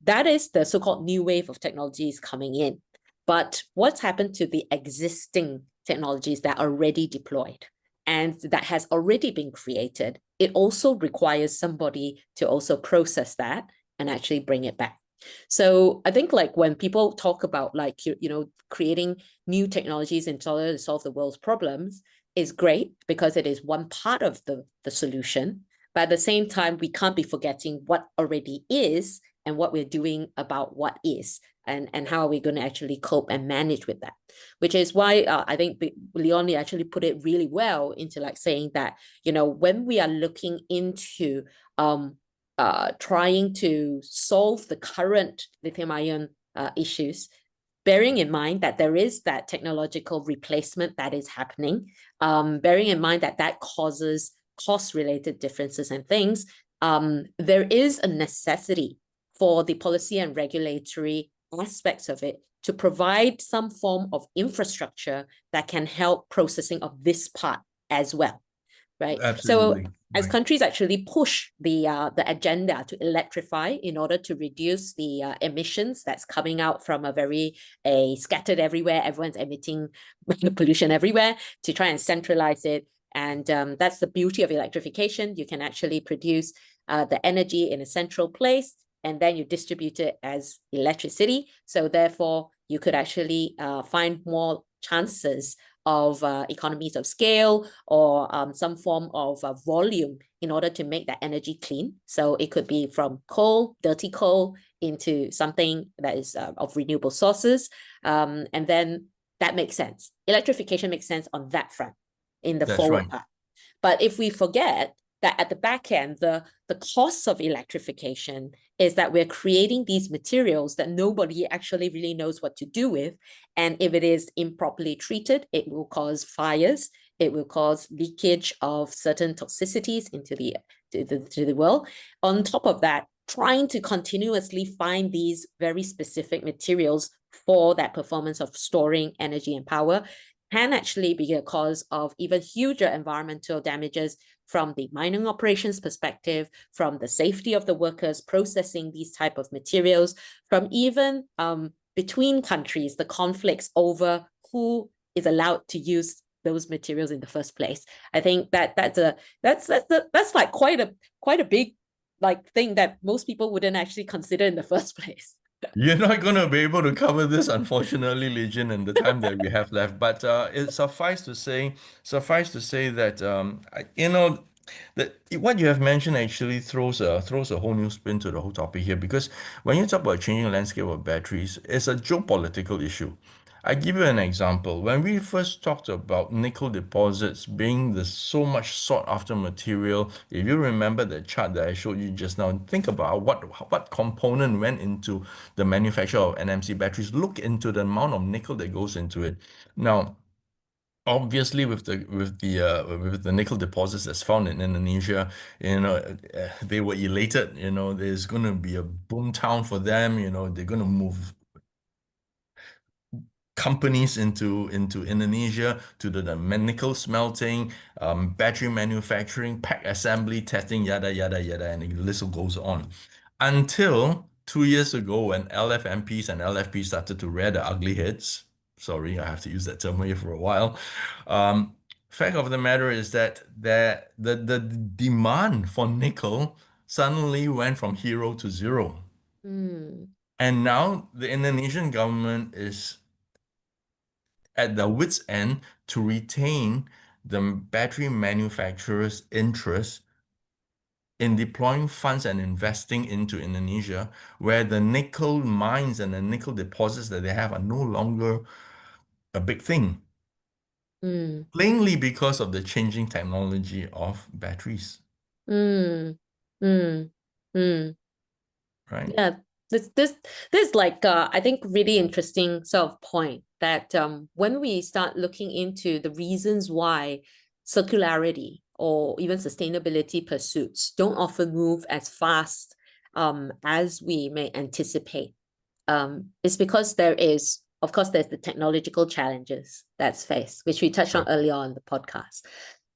that is the so-called new wave of technologies coming in. But what's happened to the existing technologies that are already deployed and that has already been created? It also requires somebody to also process that and actually bring it back. So I think like when people talk about like, creating new technologies in order to solve the world's problems is great because it is one part of the solution. But at the same time, we can't be forgetting what already is and what we're doing about what is, and how are we going to actually cope and manage with that, which is why I think Leon actually put it really well into like saying that, when we are looking into trying to solve the current lithium ion issues, bearing in mind that there is that technological replacement that is happening, bearing in mind that that causes cost-related differences and things, there is a necessity for the policy and regulatory aspects of it to provide some form of infrastructure that can help processing of this part as well, right? So Absolutely. as Right. countries actually push the agenda to electrify in order to reduce the emissions that's coming out from a scattered everywhere, everyone's emitting pollution everywhere, to try and centralize it. And that's the beauty of electrification. You can actually produce the energy in a central place, and then you distribute it as electricity. So therefore, you could actually find more chances of economies of scale or some form of volume in order to make that energy clean. So it could be from coal, dirty coal, into something that is of renewable sources. And then that makes sense. Electrification makes sense on that front in the That's forward right. part. But if we forget that at the back end, the costs of electrification is that we're creating these materials that nobody actually really knows what to do with. And if it is improperly treated, it will cause fires, it will cause leakage of certain toxicities into the world. On top of that, trying to continuously find these very specific materials for that performance of storing energy and power can actually be a cause of even huger environmental damages from the mining operations perspective, from the safety of the workers processing these type of materials, from even between countries, the conflicts over who is allowed to use those materials in the first place. I think that's like quite a big like thing that most people wouldn't actually consider in the first place. You're not going to be able to cover this, unfortunately, Lijin, in the time that we have left. But it suffice to say that What you have mentioned actually throws a whole new spin to the whole topic here because when you talk about changing landscape of batteries, it's a geopolitical issue. I give you an example. When we first talked about nickel deposits being the so much sought after material, if you remember the chart that I showed you just now, think about what component went into the manufacture of NMC batteries. Look into the amount of nickel that goes into it. Now, obviously, with the nickel deposits that's found in Indonesia, they were elated. There's going to be a boom town for them. They're going to move companies into Indonesia to do the nickel smelting, battery manufacturing, pack assembly, testing, yada yada yada, and the list goes on. Until 2 years ago, when LFMPs and LFPs started to rear the ugly heads. Sorry, I have to use that term here for a while. Fact of the matter is that the demand for nickel suddenly went from hero to zero. Mm, And now the Indonesian government is at the wit's end to retain the battery manufacturers' interest in deploying funds and investing into Indonesia, where the nickel mines and the nickel deposits that they have are no longer a big thing, mm, plainly because of the changing technology of batteries, mm, mm, mm. right? Yeah, this like I think really interesting sort of point that when we start looking into the reasons why circularity or even sustainability pursuits don't often move as fast as we may anticipate, it's because of course, there's the technological challenges that's faced, which we touched on Right. earlier on the podcast.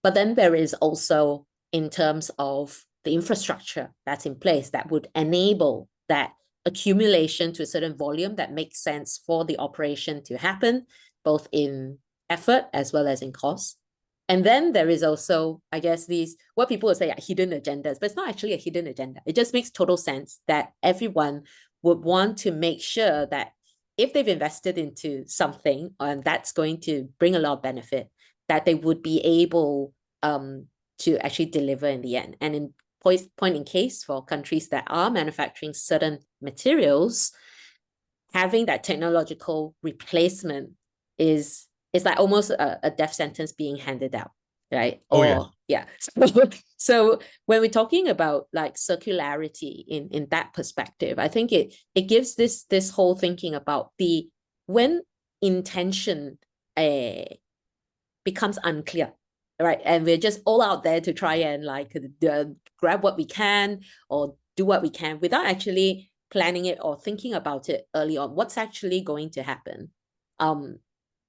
But then there is also in terms of the infrastructure that's in place that would enable that accumulation to a certain volume that makes sense for the operation to happen, both in effort as well as in cost. And then there is also, I guess, these what people will say are hidden agendas, but it's not actually a hidden agenda. It just makes total sense that everyone would want to make sure that if they've invested into something and that's going to bring a lot of benefit, that they would be able to actually deliver in the end. And in point in case for countries that are manufacturing certain materials, having that technological replacement is like almost a death sentence being handed out, right? Oh, yes. Or yeah. So when we're talking about like circularity in that perspective, I think it gives this whole thinking about the when intention uh, becomes unclear, right? And we're just all out there to try and like grab what we can or do what we can without actually planning it or thinking about it early on. What's actually going to happen?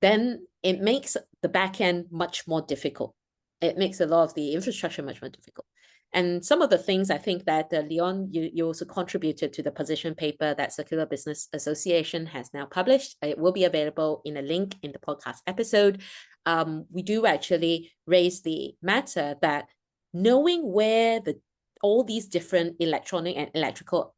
Then it makes the back end much more difficult. It makes a lot of the infrastructure much more difficult. And some of the things I think that Leon, you also contributed to the position paper that Circular Business Association has now published. It will be available in a link in the podcast episode. We do actually raise the matter that knowing where all these different electronic and electrical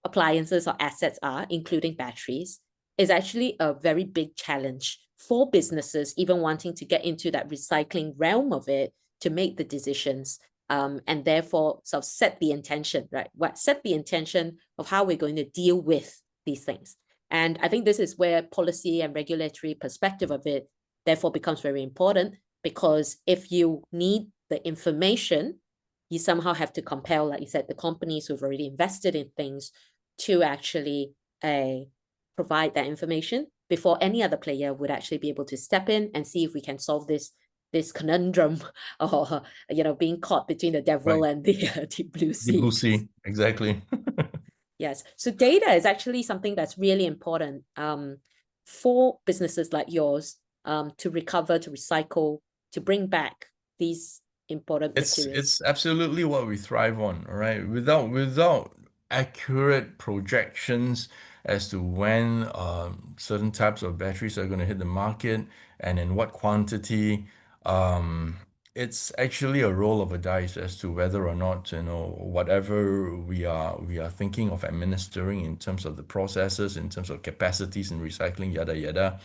appliances or assets are, including batteries, is actually a very big challenge for businesses, even wanting to get into that recycling realm of it to make the decisions. And therefore sort of set the intention, right? Set the intention of how we're going to deal with these things. And I think this is where policy and regulatory perspective of it therefore becomes very important, because if you need the information, you somehow have to compel, like you said, the companies who've already invested in things to actually provide that information before any other player would actually be able to step in and see if we can solve this conundrum or being caught between the devil Right. and the deep blue The blue sea. sea, exactly. Yes. So data is actually something that's really important for businesses like yours to recover, to recycle, to bring back these important It's materials. it's absolutely what we thrive on, all right? Without accurate projections as to when certain types of batteries are going to hit the market and in what quantity, um, it's actually a roll of a dice as to whether or not, whatever we are thinking of administering in terms of the processes, in terms of capacities and recycling, yada yada,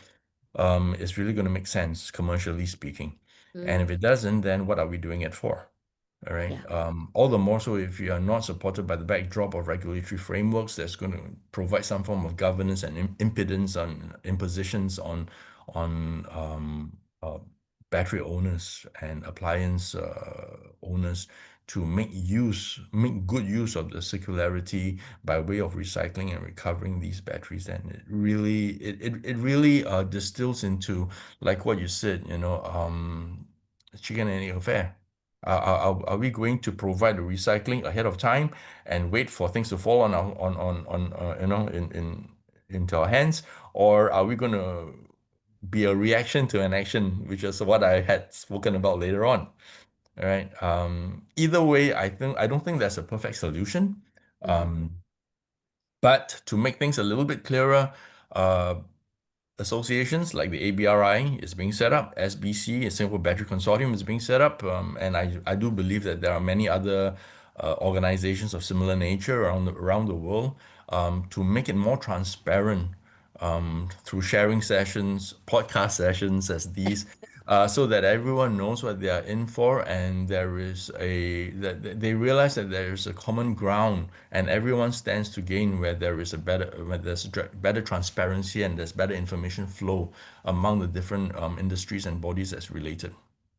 is really going to make sense commercially speaking. And if Mm. it doesn't, then what are we doing it for? All right. Yeah. All the more so if you are not supported by the backdrop of regulatory frameworks that's going to provide some form of governance and impedance on impositions on battery owners and appliance owners to make good use of the circularity by way of recycling and recovering these batteries. And it really distills into, like what you said, chicken and egg affair. Are we going to provide the recycling ahead of time and wait for things to fall on our on in into our hands, or are we going to be a reaction to an action, which is what I had spoken about later on? All right. Either way, I don't think there's a perfect solution. Mhm. Um, but to make things a little bit clearer, uh, associations like the ABRI is being set up, SBC, a Singapore Battery Consortium, is being set up, and I do believe that there are many other organizations of similar nature around the world to make it more transparent through sharing sessions, podcast sessions as these, so that everyone knows what they are in for, and that they realize that there is a common ground, and everyone stands to gain where there's better transparency and there's better information flow among the different industries and bodies that's related.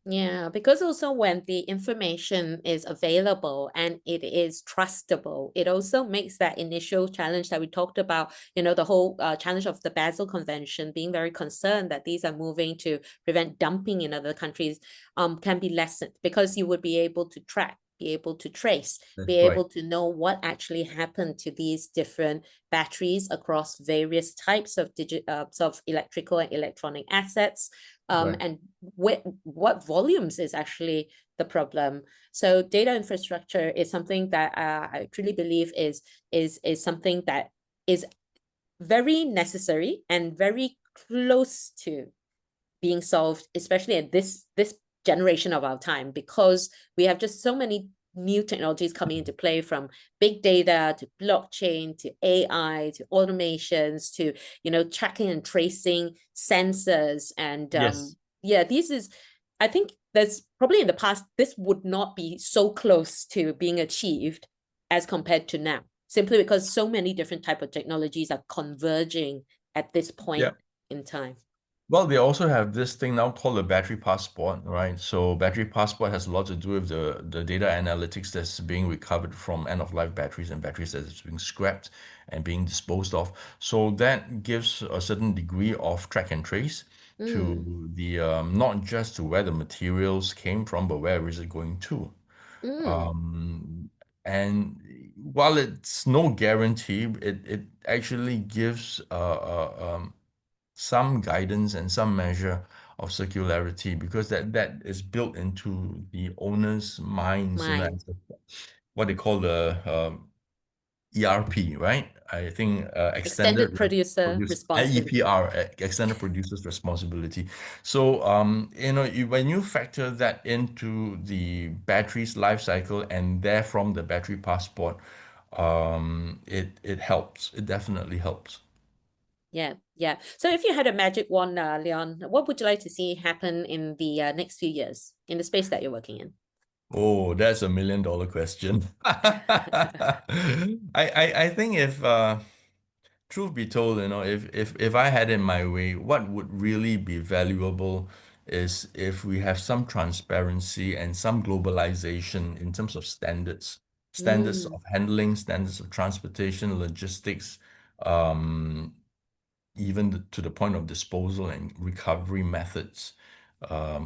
Yeah, because also when the information is available and it is trustable, it also makes that initial challenge that we talked about, the whole challenge of the Basel Convention, being very concerned that these are moving to prevent dumping in other countries, can be lessened because you would be able to track, be able to trace, be That's right. able to know what actually happened to these different batteries across various types of of electrical and electronic assets, Right. and what volumes is actually the problem. So data infrastructure is something that I truly believe is something that is very necessary and very close to being solved, especially at this generation of our time, because we have just so many new technologies coming into play, from big data to blockchain to AI to automations to tracking and tracing sensors. And Yes. yeah, this is, I think there's probably in the past this would not be so close to being achieved as compared to now, simply because so many different type of technologies are converging at this Yeah. point in time. Well, they also have this thing now called a battery passport, right? So battery passport has a lot to do with the data analytics that's being recovered from end-of-life batteries and batteries that's being scrapped and being disposed of. So that gives a certain degree of track and trace Mm, to the not just to where the materials came from, but where is it going to. mm, Um, and while it's no guarantee, it actually gives some guidance and some measure of circularity, because that is built into the owner's minds, mine. as what they call the ERP, right? I think Extended producer responsibility. EPR, extended producer's responsibility. So when you factor that into the battery's life cycle and therefrom the battery passport, it helps. It definitely helps. Yeah, yeah. So if you had a magic wand, Leon, what would you like to see happen in the next few years in the space that you're working in? Oh, that's $1 million question. I think if truth be told, if I had it my way, what would really be valuable is if we have some transparency and some globalization in terms of standards Mm, of handling, standards of transportation, logistics, um, even to the point of disposal and recovery methods,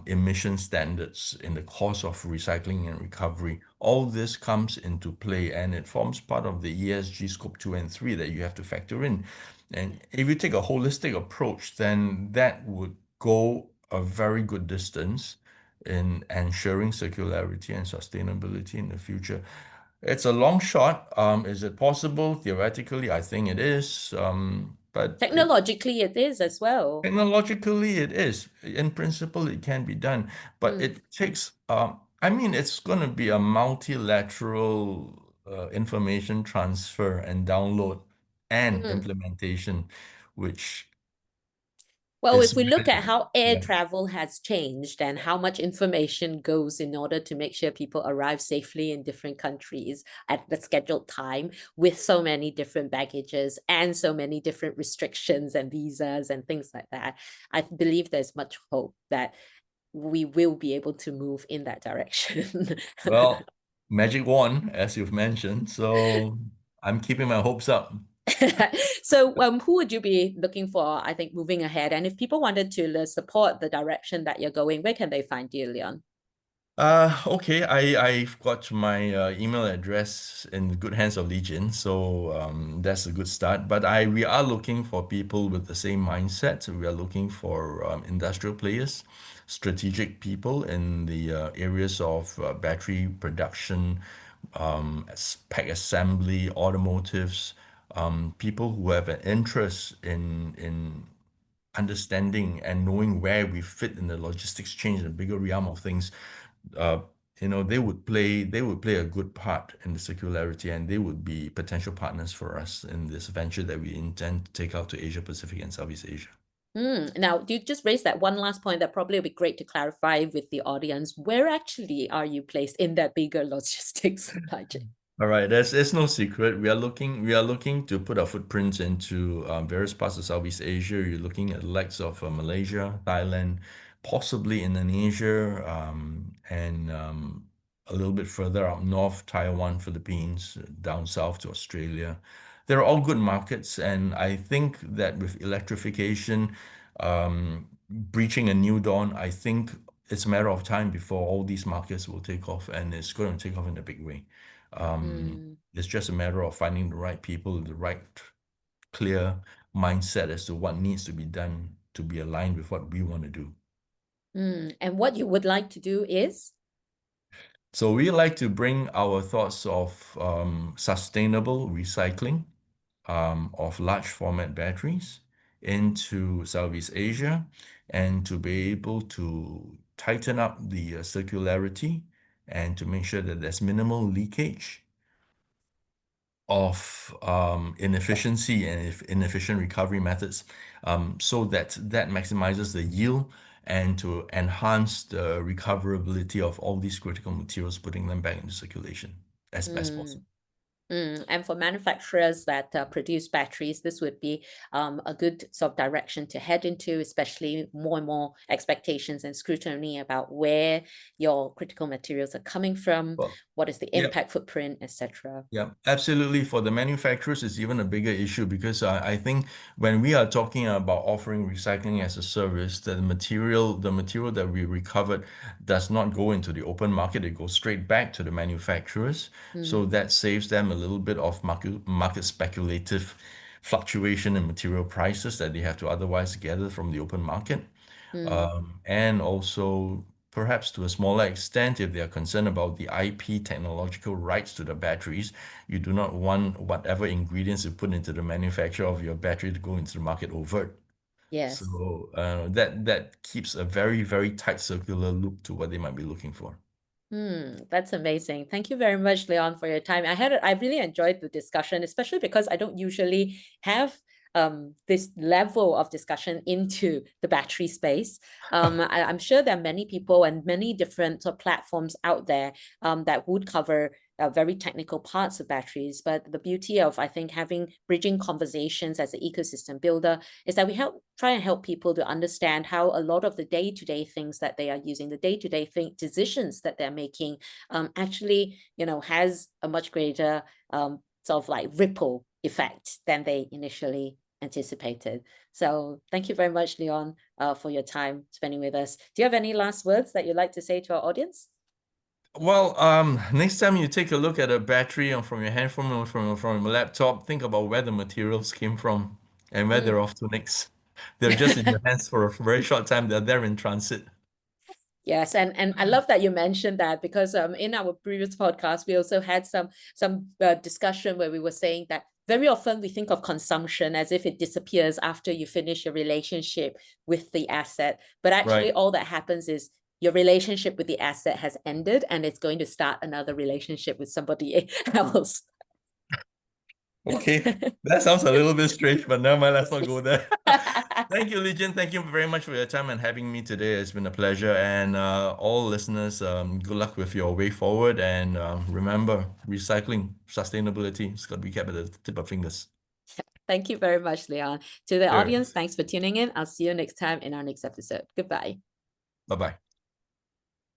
emission standards in the course of recycling and recovery. All this comes into play, and it forms part of the ESG scope 2 and 3 that you have to factor in. And if you take a holistic approach, then that would go a very good distance in ensuring circularity and sustainability in the future. It's a long shot. Is it possible? Theoretically, I think it is. But technologically, it is as well. technologically, it is. In principle, it can be done, but Mm, it takes, I mean, it's going to be a multilateral information transfer and download and mm. implementation, which Well, It's if we look at magic. how air Yeah. travel has changed and how much information goes in order to make sure people arrive safely in different countries at the scheduled time with so many different baggages and so many different restrictions and visas and things like that, I believe there's much hope that we will be able to move in that direction. Well, magic wand, as you've mentioned. So I'm keeping my hopes up. So, who would you be looking for, I think, moving ahead? And if people wanted to support the direction that you're going, where can they find you, Leon? Okay, I've got my email address in the good hands of Lijin, so that's a good start. But we are looking for people with the same mindset. We are looking for industrial players, strategic people in the areas of battery production, pack assembly, automotives, people who have an interest in understanding and knowing where we fit in the logistics chain, in the bigger realm of things. uh, they would play a good part in the circularity, and they would be potential partners for us in this venture that we intend to take out to Asia Pacific and Southeast Asia. Now, you just raised that one last point that probably would be great to clarify with the audience. Where actually are you placed in that bigger logistics supply chain? All right, there's no secret. We are looking to put our footprints into various parts of Southeast Asia. You're looking at the likes of Malaysia, Thailand, possibly Indonesia, and a little bit further up north, Taiwan, Philippines, down south to Australia. They're all good markets, and I think that with electrification breaching a new dawn, I think it's a matter of time before all these markets will take off, and it's going to take off in a big way. Mm, It's just a matter of finding the right people, the right clear mindset as to what needs to be done to be aligned with what we want to do. And what you would like to do is? So we like to bring our thoughts of sustainable recycling of large format batteries into Southeast Asia, and to be able to tighten up the circularity and to make sure that there's minimal leakage of inefficiency and inefficient recovery methods, so that maximizes the yield and to enhance the recoverability of all these critical materials, putting them back into circulation as best Mm, possible. and for manufacturers that produce batteries, this would be a good sort of direction to head into, especially more and more expectations and scrutiny about where your critical materials are coming from, Well, what is the yeah. impact footprint, etc. Yeah, absolutely. For the manufacturers, it's even a bigger issue because I think when we are talking about offering recycling as a service, that the material that we recovered does not go into the open market. It goes straight back to the manufacturers. So that saves them a little bit of market speculative fluctuation in material prices that they have to otherwise gather from the open market. Mm, And also perhaps to a smaller extent, if they are concerned about the IP technological rights to the batteries, you do not want whatever ingredients you put into the manufacture of your battery to go into the market overt. yes. So that keeps a very, very tight circular loop to what they might be looking for. That's amazing. Thank you very much, Leon, for your time. I really enjoyed the discussion, especially because I don't usually have this level of discussion into the battery space. I'm sure there are many people and many different platforms out there that would cover very technical parts of batteries. But the beauty of, I think, having bridging conversations as an ecosystem builder is that we try and help people to understand how a lot of the day-to-day things that they are using, the day-to-day decisions that they're making, actually, has a much greater sort of like ripple effect than they initially anticipated. So thank you very much, Leon, for your time spending with us. Do you have any last words that you'd like to say to our audience? Well, next time you take a look at a battery or from your handphone or from your laptop, think about where the materials came from and where they're Mm. off to next. They're just in your hands for a very short time. They're there in transit. Yes, and I love that you mentioned that, because in our previous podcast we also had some discussion where we were saying that very often we think of consumption as if it disappears after you finish your relationship with the asset, but actually Right. all that happens is your relationship with the asset has ended and it's going to start another relationship with somebody else. Okay. That sounds a little bit strange, but never mind. Let's not go there. Thank you, Lijin. Thank you very much for your time and having me today. It's been a pleasure. And all listeners, good luck with your way forward. And remember, recycling, sustainability, it's got to be kept at the tip of fingers. Thank you very much, Leon. To the Sure. audience, thanks for tuning in. I'll see you next time in our next episode. Goodbye. Bye-bye.